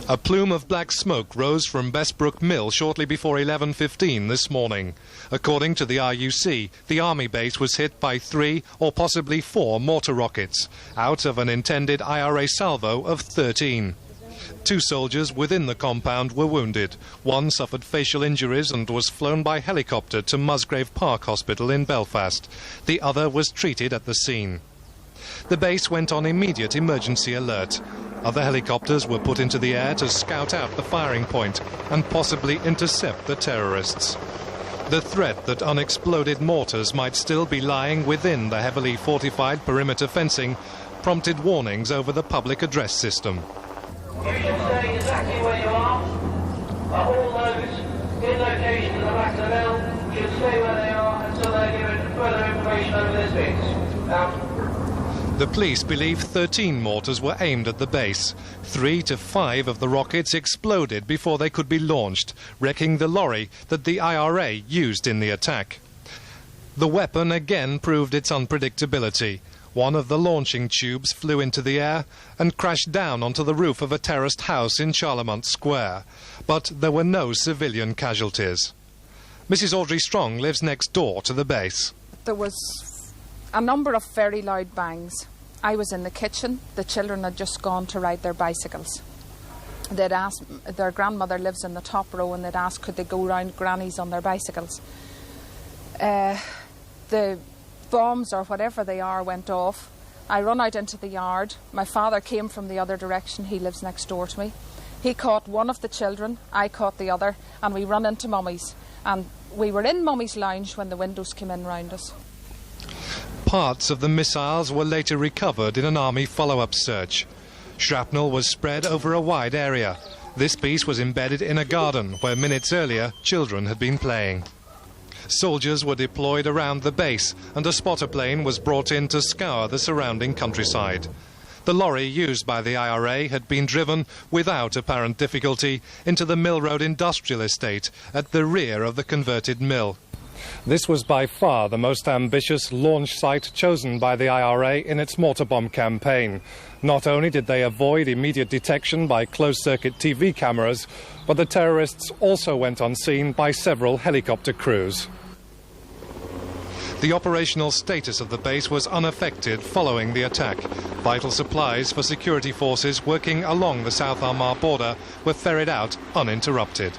A plume of black smoke rose from Bessbrook Mill shortly before 11:15 this morning. According to the RUC, the army base was hit by 3 or possibly 4 mortar rockets, out of an intended IRA salvo of 13. 2 soldiers within the compound were wounded. One suffered facial injuries and was flown by helicopter to Musgrave Park Hospital in Belfast. The other was treated at the scene. The base went on immediate emergency alert. Other helicopters were put into the air to scout out the firing point and possibly intercept the terrorists. The threat that unexploded mortars might still be lying within the heavily fortified perimeter fencing prompted warnings over the public address system. You should stay exactly where you are. All those in location at the back of the mill should stay where they are until they're given further information over this bit. The police believe 13 mortars were aimed at the base. 3 to 5 of the rockets exploded before they could be launched, wrecking the lorry that the IRA used in the attack. The weapon again proved its unpredictability. One of the launching tubes flew into the air and crashed down onto the roof of a terraced house in Charlemont Square. But there were no civilian casualties. Mrs. Audrey Strong lives next door to the base. There was a number of very loud bangs. I was in the kitchen. The children had just gone to ride their bicycles. They'd asked, their grandmother lives in the top row, and they'd asked could they go round grannies on their bicycles. The bombs or whatever they are went off. I run out into the yard. My father came from the other direction. He lives next door to me. He caught one of the children, I caught the other, and we run into Mummy's. And we were in Mummy's lounge when the windows came in round us. Parts of the missiles were later recovered in an army follow-up search. Shrapnel was spread over a wide area. This piece was embedded in a garden where minutes earlier children had been playing. Soldiers were deployed around the base and a spotter plane was brought in to scour the surrounding countryside. The lorry used by the IRA had been driven without apparent difficulty into the Mill Road industrial estate at the rear of the converted mill. This was by far the most ambitious launch site chosen by the IRA in its mortar bomb campaign. Not only did they avoid immediate detection by closed-circuit TV cameras, but the terrorists also went unseen by several helicopter crews. The operational status of the base was unaffected following the attack. Vital supplies for security forces working along the South Armagh border were ferried out uninterrupted.